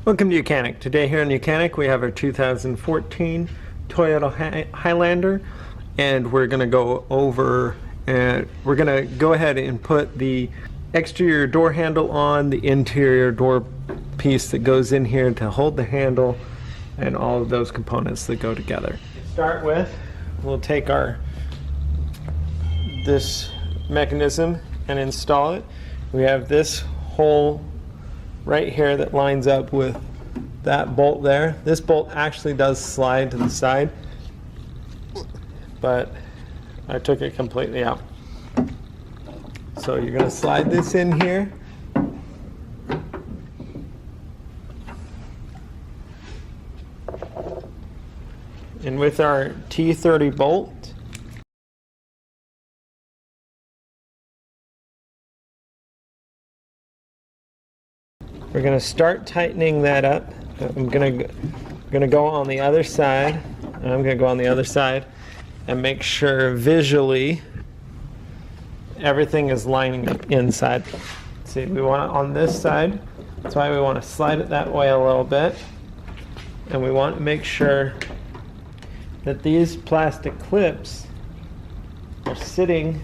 Welcome to YOUCANIC. Today here on YOUCANIC we have our 2014 Toyota Highlander, and we're going to go over and we're going to go ahead and put the exterior door handle on, the interior door piece that goes in here to hold the handle, and all of those components that go together. To start with, we'll take this mechanism and install it. We have this hole right here that lines up with that bolt there. This bolt actually does slide to the side, but I took it completely out. So you're going to slide this in here. And with our T30 bolt, we're going to start tightening that up. I'm going to go on the other side, and I'm going to go on the other side and make sure visually everything is lining up inside. See, we want it on this side. That's why we want to slide it that way a little bit. And we want to make sure that these plastic clips are sitting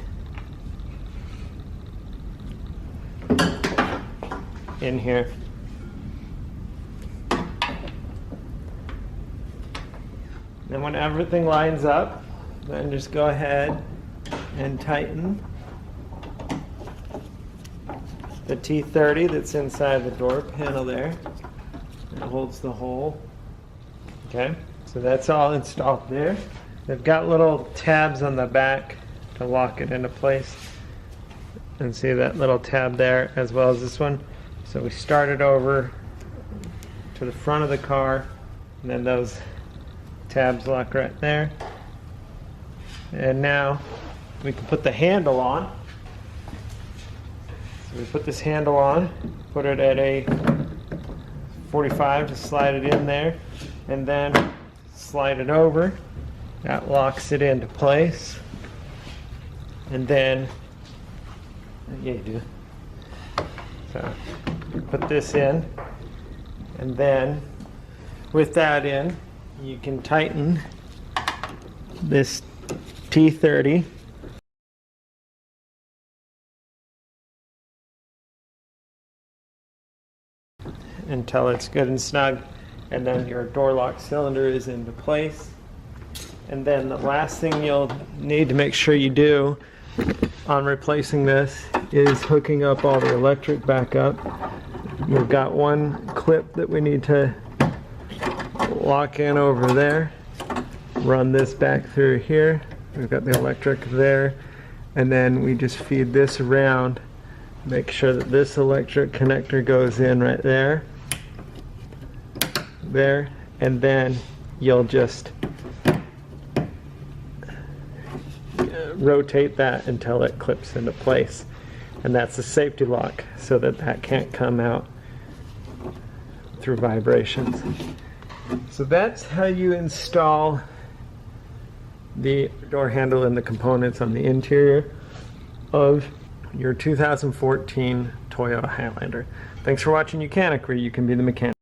in here. Then when everything lines up, then just go ahead and tighten the T30 that's inside the door panel there. It holds the hole. Okay, so that's all installed there. They've got little tabs on the back to lock it into place. And see that little tab there as well as this one. So we start it over to the front of the car, and then those tabs lock right there. And now we can put the handle on. So we put this handle on, put it at a 45 to slide it in there, and then slide it over. That locks it into place. And then, yeah, you do. So put this in, and then with that in, you can tighten this T30 until it's good and snug, and then your door lock cylinder is into place. And then the last thing you'll need to make sure you do on replacing this is hooking up all the electric back up. We've got one clip that we need to lock in over there, run this back through here. We've got the electric there, and then we just feed this around, make sure that this electric connector goes in right there, and then you'll just rotate that until it clips into place, and that's a safety lock so that that can't come out through vibrations. So that's how you install the door handle and the components on the interior of your 2014 Toyota Highlander. Thanks for watching YOUCANIC, where you can be the mechanic.